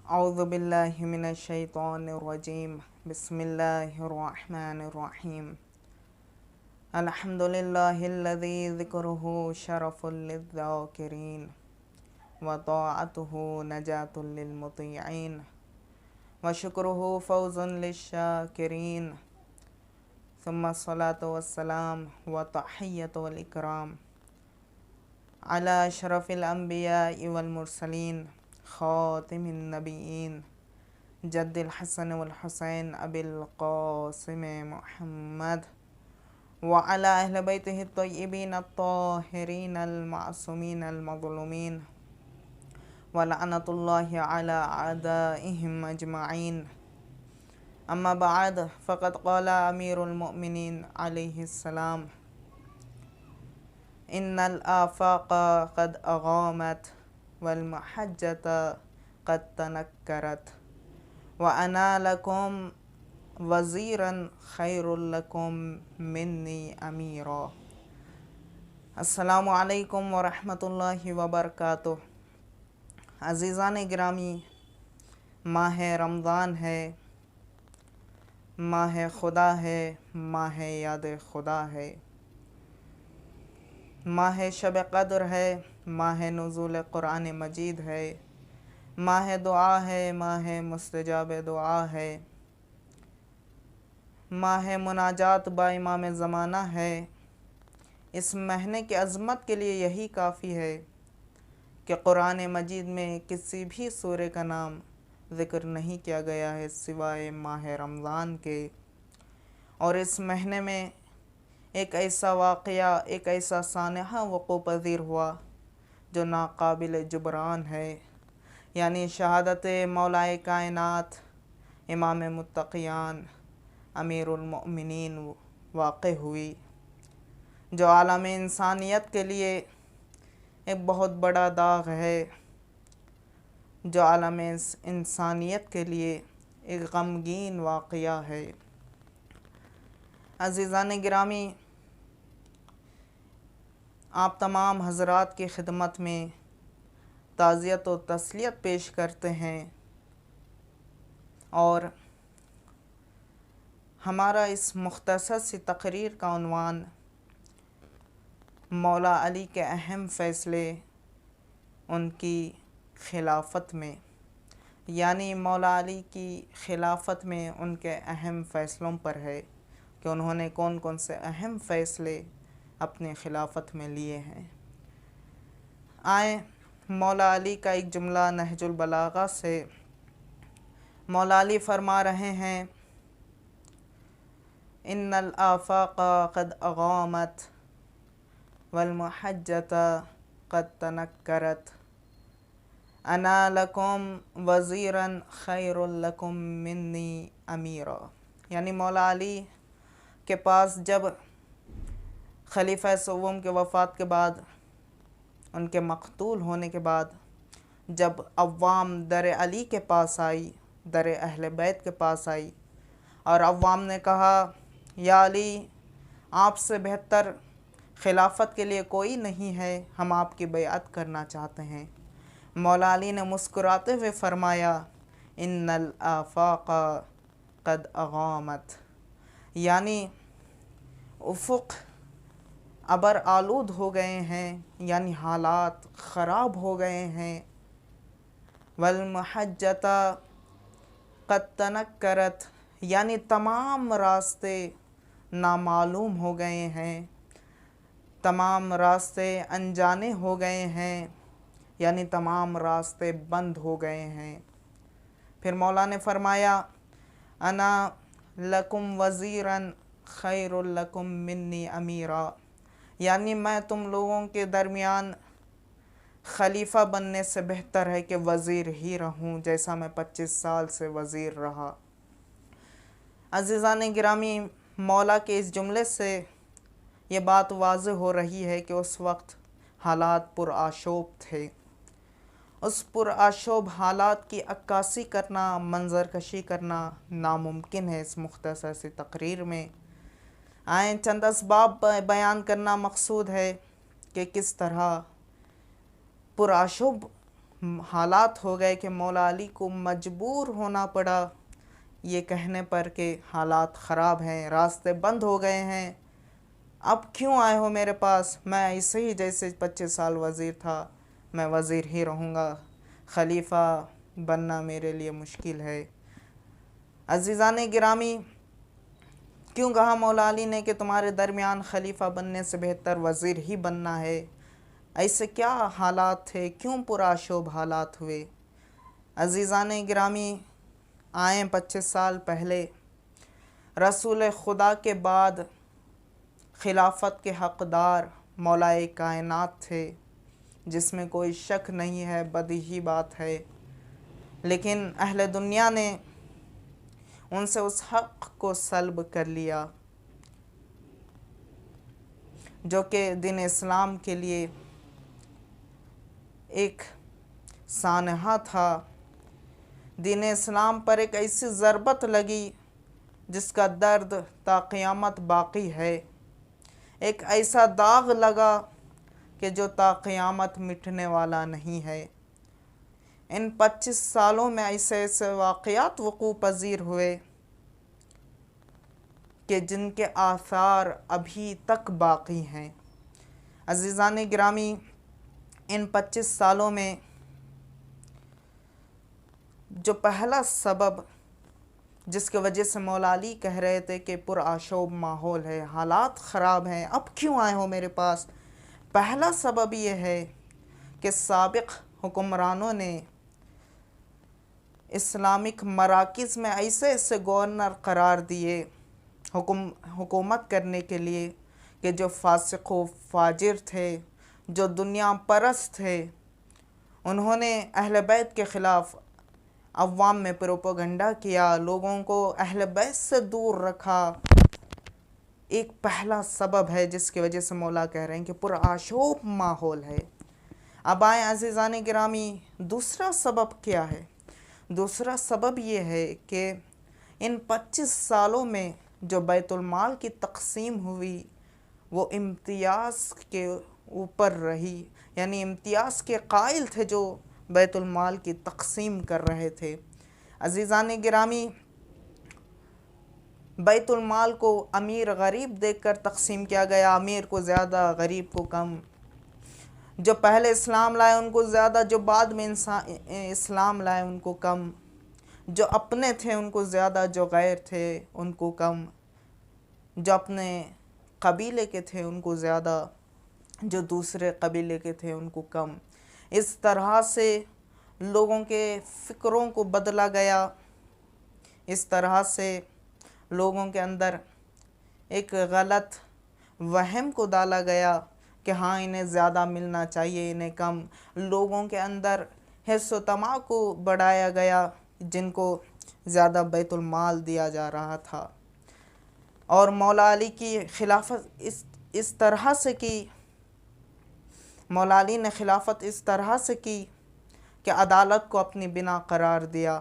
اعوذ باللہ من الشیطان الرجیم بسم اللہ الرحمن الرحیم الحمد للہ الذی ذکرہ شرف للذاکرین وطاعتہ نجاۃ للمطیعین وشکرہ فوز للشاکرین ثم الصلاة والسلام وتحیۃ والاکرام علی اشرف الانبیاء والمرسلین خاتم النبیین جد الحسن والحسین ابی القاسم محمد وعلی اہل بیتہ الطیبین الطاہرین المعصومین المظلومین ولعنۃ اللہ علی اعدائہم اجمعین اما بعد فقد قال امیر المؤمنین علیہ السلام ان الآفاق قد اغامت والمحجة قد تنکرت وانا لکم وزیرا خیر لکم منی امیرا۔ السلام علیکم ورحمۃ اللہ وبرکاتہ۔ عزیزان گرامی، ماہ رمضان ہے، ماہ خدا ہے، ماہ یاد خدا ہے، ماہ شب قدر ہے، ماہ نزول قرآن مجید ہے، ماہ دعا ہے، ماہ مستجاب دعا ہے، ماہ مناجات با امام زمانہ ہے۔ اس مہینے کی عظمت کے لیے یہی کافی ہے کہ قرآن مجید میں کسی بھی سورہ کا نام ذکر نہیں کیا گیا ہے سوائے ماہ رمضان کے، اور اس مہینے میں ایک ایسا واقعہ، ایک ایسا سانحہ وقوع پذیر ہوا جو ناقابل جبران ہے، یعنی شہادت مولائے کائنات امام متقیان امیر المؤمنین واقع ہوئی، جو عالم انسانیت کے لیے ایک بہت بڑا داغ ہے، جو عالم انسانیت کے لیے ایک غمگین واقعہ ہے۔ عزیزان گرامی، آپ تمام حضرات کی خدمت میں تعزیت و تسلیت پیش کرتے ہیں، اور ہمارا اس مختصر سی تقریر کا عنوان مولا علی کے اہم فیصلے ان کی خلافت میں، یعنی مولا علی کی خلافت میں ان کے اہم فیصلوں پر ہے کہ انہوں نے کون کون سے اہم فیصلے اپنے خلافت میں لیے ہیں۔ آئیں مولا علی کا ایک جملہ نہج البلاغہ سے۔ مولا علی فرما رہے ہیں، ان الآفاق قد اغامت والمحجة قد تنکرت انا لکم وزیرا خیر لکم منی امیرا۔ یعنی مولا علی کے پاس جب خلیفہ سوم کے وفات کے بعد، ان کے مقتول ہونے کے بعد، جب عوام در علی کے پاس آئی، در اہل بیت کے پاس آئی، اور عوام نے کہا یا علی، آپ سے بہتر خلافت کے لیے کوئی نہیں ہے، ہم آپ کی بیعت کرنا چاہتے ہیں، مولا علی نے مسکراتے ہوئے فرمایا ان الآفاق قد اغامت، یعنی افق ابر آلود ہو گئے ہیں، یعنی حالات خراب ہو گئے ہیں، والمحجة قد تنکرت، یعنی تمام راستے نامعلوم ہو گئے ہیں، تمام راستے انجانے ہو گئے ہیں، یعنی تمام راستے بند ہو گئے ہیں۔ پھر مولا نے فرمایا انا لکم وزیرا خیر لکم منی امیرا، یعنی میں تم لوگوں کے درمیان خلیفہ بننے سے بہتر ہے کہ وزیر ہی رہوں، جیسا میں 25 سال سے وزیر رہا۔ عزیزان گرامی، مولا کے اس جملے سے یہ بات واضح ہو رہی ہے کہ اس وقت حالات پرآشوب تھے۔ اس پرآشوب حالات کی عکاسی کرنا، منظر کشی کرنا ناممکن ہے اس مختصر سی تقریر میں۔ آئیں چند اسباب بیان کرنا مقصود ہے کہ کس طرح پرآشوب حالات ہو گئے کہ مولا علی کو مجبور ہونا پڑا یہ کہنے پر کہ حالات خراب ہیں، راستے بند ہو گئے ہیں، اب کیوں آئے ہو میرے پاس؟ میں ایسے ہی جیسے 25 سال وزیر تھا میں وزیر ہی رہوں گا، خلیفہ بننا میرے لیے مشکل ہے۔ عزیزان گرامی، کیوں کہا مولا علی نے کہ تمہارے درمیان خلیفہ بننے سے بہتر وزیر ہی بننا ہے؟ ایسے کیا حالات تھے؟ کیوں پرآشوب حالات ہوئے؟ عزیزان گرامی، آئیں 25 سال پہلے رسول خدا کے بعد خلافت کے حقدار مولائے کائنات تھے، جس میں کوئی شک نہیں ہے، بدیہی بات ہے، لیکن اہل دنیا نے ان سے اس حق کو سلب کر لیا جو کہ دین اسلام کے لیے ایک سانحہ تھا۔ دین اسلام پر ایک ایسی ضربت لگی جس کا درد تا قیامت باقی ہے، ایک ایسا داغ لگا کہ جو تا قیامت مٹنے والا نہیں ہے۔ ان 25 سالوں میں ایسے ایسے واقعات وقوع پذیر ہوئے کہ جن کے آثار ابھی تک باقی ہیں۔ عزیزان گرامی، ان 25 سالوں میں جو پہلا سبب جس کی وجہ سے مولا علی کہہ رہے تھے کہ پرآشوب ماحول ہے، حالات خراب ہیں، اب کیوں آئے ہو میرے پاس، پہلا سبب یہ ہے کہ سابق حکمرانوں نے اسلامک مراکز میں ایسے ایسے گورنر قرار دیے حکومت کرنے کے لیے کہ جو فاسق و فاجر تھے، جو دنیا پرست تھے۔ انہوں نے اہل بیت کے خلاف عوام میں پروپیگنڈا کیا، لوگوں کو اہل بیت سے دور رکھا۔ ایک پہلا سبب ہے جس کی وجہ سے مولا کہہ رہے ہیں کہ پرآشوب ماحول ہے۔ اب آئیں عزیزان گرامی، دوسرا سبب کیا ہے؟ دوسرا سبب یہ ہے کہ ان 25 سالوں میں جو بیت المال کی تقسیم ہوئی وہ امتیاز کے اوپر رہی، یعنی امتیاز کے قائل تھے جو بیت المال کی تقسیم کر رہے تھے۔ عزیزان گرامی، بیت المال کو امیر غریب دیکھ کر تقسیم کیا گیا، امیر کو زیادہ غریب کو کم، جو پہلے اسلام لائے ان کو زیادہ، جو بعد میں اسلام لائے ان کو کم، جو اپنے تھے ان کو زیادہ، جو غیر تھے ان کو کم، جو اپنے قبیلے کے تھے ان کو زیادہ، جو دوسرے قبیلے کے تھے ان کو کم۔ اس طرح سے لوگوں کے فکروں کو بدلا گیا، اس طرح سے لوگوں کے اندر ایک غلط وہم کو ڈالا گیا کہ ہاں انہیں زیادہ ملنا چاہیے، انہیں کم۔ لوگوں کے اندر حرص و طمع کو بڑھایا گیا، جن کو زیادہ بیت المال دیا جا رہا تھا۔ اور مولا علی کی خلافت اس طرح سے کی، مولا علی نے خلافت اس طرح سے کی کہ عدالت کو اپنی بنا قرار دیا،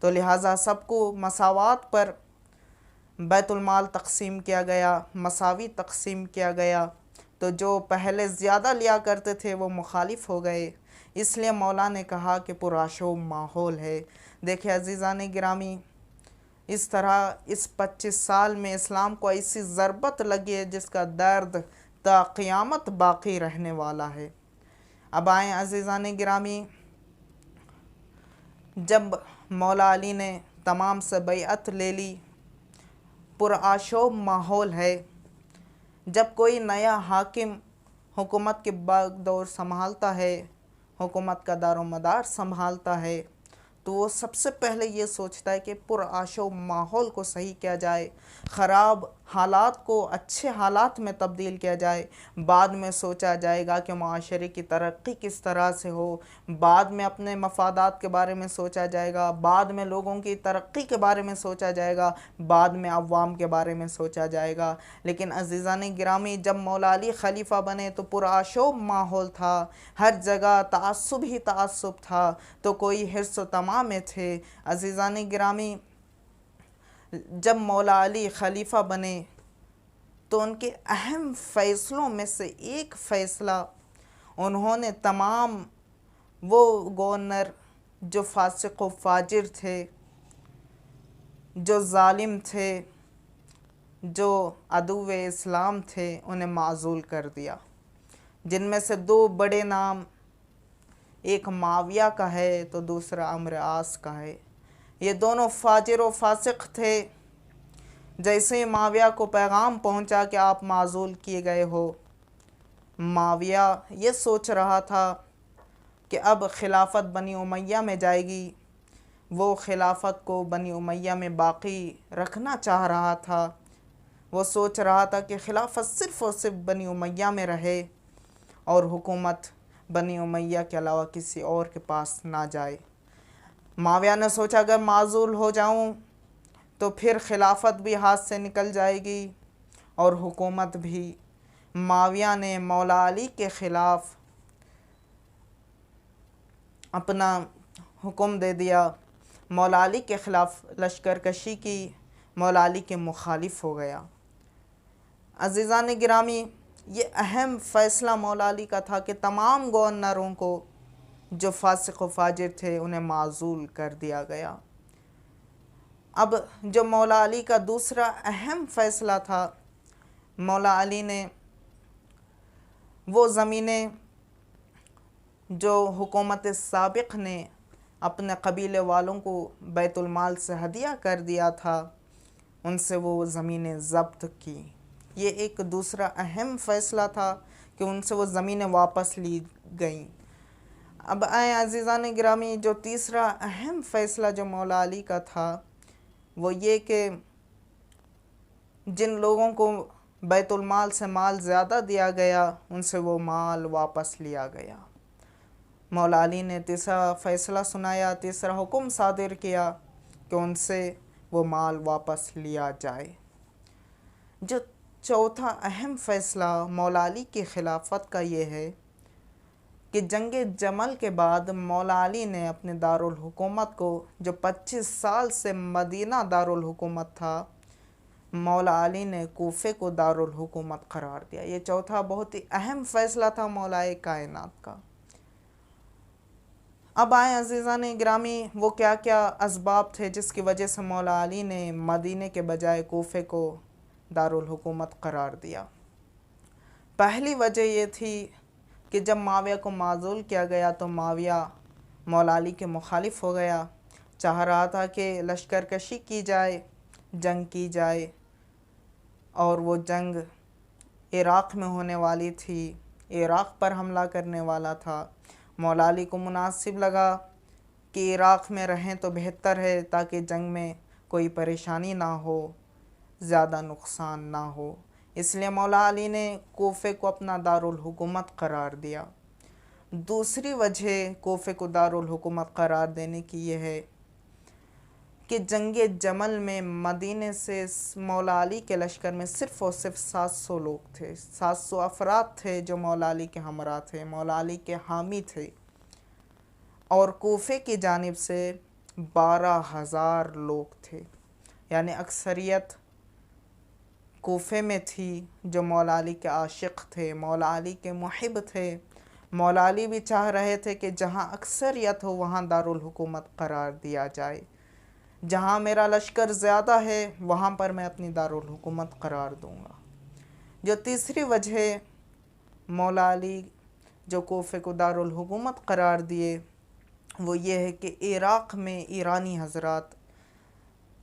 تو لہٰذا سب کو مساوات پر بیت المال تقسیم کیا گیا، مساوی تقسیم کیا گیا، تو جو پہلے زیادہ لیا کرتے تھے وہ مخالف ہو گئے۔ اس لیے مولا نے کہا کہ پرآشوب ماحول ہے۔ دیکھیں عزیزان گرامی، اس طرح اس 25 سال میں اسلام کو ایسی ضربت لگی ہے جس کا درد تا قیامت باقی رہنے والا ہے۔ اب آئیں عزیزان گرامی، جب مولا علی نے تمام سے بیعت لے لی، پرآشوب ماحول ہے، جب کوئی نیا حاکم حکومت کے باغ سنبھالتا ہے، حکومت کا دار و مدار سنبھالتا ہے، تو وہ سب سے پہلے یہ سوچتا ہے کہ پرآشوب ماحول کو صحیح کیا جائے، خراب حالات کو اچھے حالات میں تبدیل کیا جائے۔ بعد میں سوچا جائے گا کہ معاشرے کی ترقی کس طرح سے ہو، بعد میں اپنے مفادات کے بارے میں سوچا جائے گا، بعد میں لوگوں کی ترقی کے بارے میں سوچا جائے گا، بعد میں عوام کے بارے میں سوچا جائے گا۔ لیکن عزیزان گرامی، جب مولا علی خلیفہ بنے تو پرآشوب ماحول تھا، ہر جگہ تعصب ہی تعصب تھا، تو کوئی حرص و طمع میں تھے۔ عزیزان گرامی، جب مولا علی خلیفہ بنے تو ان کے اہم فیصلوں میں سے ایک فیصلہ، انہوں نے تمام وہ گورنر جو فاسق و فاجر تھے، جو ظالم تھے، جو عدو اسلام تھے، انہیں معزول کر دیا، جن میں سے دو بڑے نام، ایک معاویہ کا ہے تو دوسرا عمرو عاص کا ہے۔ یہ دونوں فاجر و فاسق تھے۔ جیسے معاویہ کو پیغام پہنچا کہ آپ معزول کیے گئے ہو، معاویہ یہ سوچ رہا تھا کہ اب خلافت بنی امیہ میں جائے گی، وہ خلافت کو بنی امیہ میں باقی رکھنا چاہ رہا تھا۔ وہ سوچ رہا تھا کہ خلافت صرف اور صرف بنی امیہ میں رہے اور حکومت بنی امیہ کے علاوہ کسی اور کے پاس نہ جائے۔ معاویہ نے سوچا اگر معزول ہو جاؤں تو پھر خلافت بھی ہاتھ سے نکل جائے گی اور حکومت بھی۔ معاویہ نے مولا علی کے خلاف اپنا حکم دے دیا، مولا علی کے خلاف لشکر کشی کی، مولا علی کے مخالف ہو گیا۔ عزیزان گرامی، یہ اہم فیصلہ مولا علی کا تھا کہ تمام گورنروں کو جو فاسق و فاجر تھے انہیں معزول کر دیا گیا۔ اب جو مولا علی کا دوسرا اہم فیصلہ تھا، مولا علی نے وہ زمینیں جو حکومت سابق نے اپنے قبیلے والوں کو بیت المال سے ہدیہ کر دیا تھا، ان سے وہ زمینیں ضبط کی۔ یہ ایک دوسرا اہم فیصلہ تھا کہ ان سے وہ زمینیں واپس لی گئیں۔ اب آئیں عزیزان گرامی، جو تیسرا اہم فیصلہ جو مولا علی کا تھا وہ یہ کہ جن لوگوں کو بیت المال سے مال زیادہ دیا گیا ان سے وہ مال واپس لیا گیا۔ مولا علی نے تیسرا فیصلہ سنایا، تیسرا حکم صادر کیا کہ ان سے وہ مال واپس لیا جائے۔ جو چوتھا اہم فیصلہ مولا علی کی خلافت کا یہ ہے کہ جنگ جمل کے بعد مولا علی نے اپنے دارالحکومت کو، جو 25 سال سے مدینہ دارالحکومت تھا، مولا علی نے کوفے کو دارالحکومت قرار دیا۔ یہ چوتھا بہت ہی اہم فیصلہ تھا مولا کائنات کا۔ اب آئیں عزیزان گرامی، وہ کیا کیا اسباب تھے جس کی وجہ سے مولا علی نے مدینے کے بجائے کوفے کو دارالحکومت قرار دیا۔ پہلی وجہ یہ تھی کہ جب معاویہ کو معزول کیا گیا تو معاویہ مولا علی کے مخالف ہو گیا، چاہ رہا تھا کہ لشکر کشی کی جائے، جنگ کی جائے، اور وہ جنگ عراق میں ہونے والی تھی، عراق پر حملہ کرنے والا تھا۔ مولا علی کو مناسب لگا کہ عراق میں رہیں تو بہتر ہے تاکہ جنگ میں کوئی پریشانی نہ ہو، زیادہ نقصان نہ ہو، اس لیے مولا علی نے کوفے کو اپنا دارالحکومت قرار دیا۔ دوسری وجہ کوفے کو دارالحکومت قرار دینے کی یہ ہے کہ جنگ جمل میں مدینے سے مولا علی کے لشکر میں صرف اور صرف 700 لوگ تھے، 700 افراد تھے جو مولا علی کے ہمراہ تھے، مولا علی کے حامی تھے، اور کوفے کی جانب سے 12,000 لوگ تھے، یعنی اکثریت کوفے میں تھی جو مولا علی کے عاشق تھے، مولا علی کے محب تھے۔ مولا علی بھی چاہ رہے تھے کہ جہاں اکثریت ہو وہاں دارالحکومت قرار دیا جائے، جہاں میرا لشکر زیادہ ہے وہاں پر میں اپنی دارالحکومت قرار دوں گا۔ جو تیسری وجہ مولا علی جو کوفے کو دارالحکومت قرار دیے وہ یہ ہے کہ عراق میں ایرانی حضرات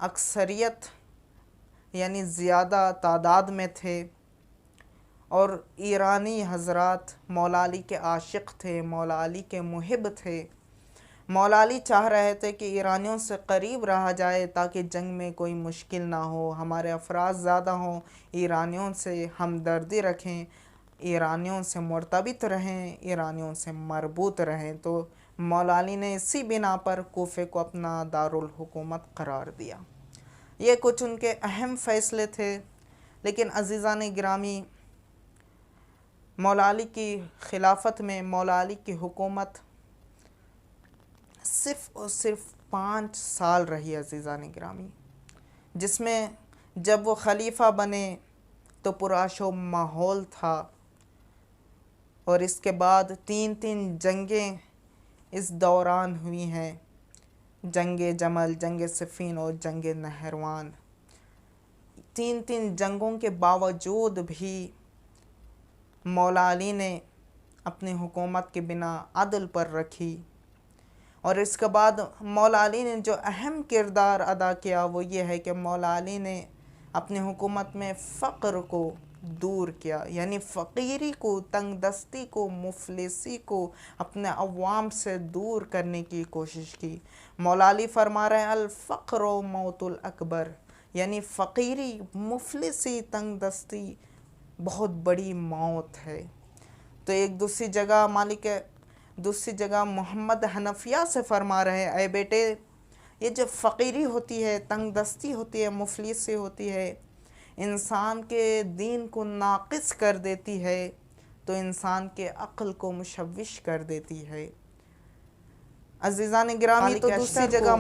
اکثریت یعنی زیادہ تعداد میں تھے، اور ایرانی حضرات مولا علی کے عاشق تھے، مولا علی کے محب تھے۔ مولا علی چاہ رہے تھے کہ ایرانیوں سے قریب رہا جائے تاکہ جنگ میں کوئی مشکل نہ ہو، ہمارے افراد زیادہ ہوں، ایرانیوں سے ہمدردی رکھیں، ایرانیوں سے مرتبط رہیں، ایرانیوں سے مربوط رہیں۔ تو مولا علی نے اسی بنا پر کوفے کو اپنا دارالحکومت قرار دیا۔ یہ کچھ ان کے اہم فیصلے تھے، لیکن عزیزان گرامی، مولا علی کی خلافت میں مولا علی کی حکومت صرف اور صرف 5 سال رہی عزیزان گرامی، جس میں جب وہ خلیفہ بنے تو پرعش و ماحول تھا، اور اس کے بعد 3 جنگیں اس دوران ہوئی ہیں جنگ جمل، جنگ صفین اور جنگ نہروان۔ 3 جنگوں کے باوجود بھی مولا علی نے اپنی حکومت کی بنا عدل پر رکھی، اور اس کے بعد مولا علی نے جو اہم کردار ادا کیا وہ یہ ہے کہ مولا علی نے اپنی حکومت میں فقر کو دور کیا، یعنی فقیری کو، تنگ دستی کو، مفلسی کو اپنے عوام سے دور کرنے کی کوشش کی۔ مولا علی فرما رہے ہیں الفقر و موت الاکبر، یعنی فقیری، مفلسی، تنگ دستی بہت بڑی موت ہے۔ تو ایک دوسری جگہ محمد حنفیہ سے فرما رہے ہیں اے بیٹے، یہ جو فقیری ہوتی ہے، تنگ دستی ہوتی ہے، مفلسی ہوتی ہے، انسان کے دین کو ناقص کر دیتی ہے، تو انسان کے عقل کو مشوش کر دیتی ہے۔ عزیزان گرامی، تو دوسری جگہ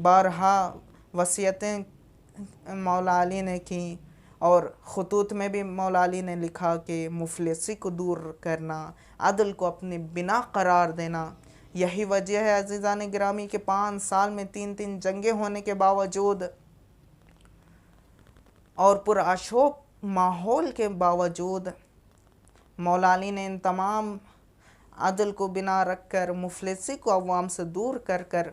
بارہا وصیتیں مولا علی نے کی، اور خطوط میں بھی مولا علی نے لکھا کہ مفلسی کو دور کرنا، عدل کو اپنی بنا قرار دینا۔ یہی وجہ ہے عزیزان گرامی کہ 5 سال میں 3 جنگیں ہونے کے باوجود اور پرآشوب ماحول کے باوجود مولا علی نے ان تمام عدل کو بنا رکھ کر، مفلسی کو عوام سے دور کر کر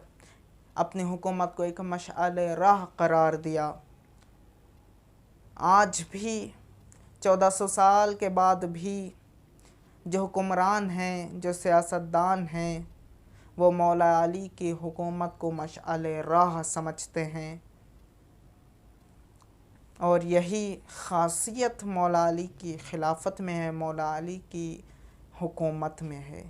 اپنی حکومت کو ایک مشعل راہ قرار دیا۔ آج بھی 1400 سال کے بعد بھی جو حکمران ہیں، جو سیاستدان ہیں، وہ مولا علی کی حکومت کو مشعل راہ سمجھتے ہیں، اور یہی خاصیت مولا علی کی خلافت میں ہے، مولا علی کی حکومت میں ہے۔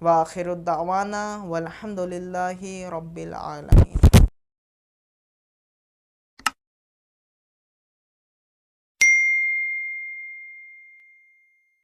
وآخر الدعوانا والحمد للہ رب العالمین۔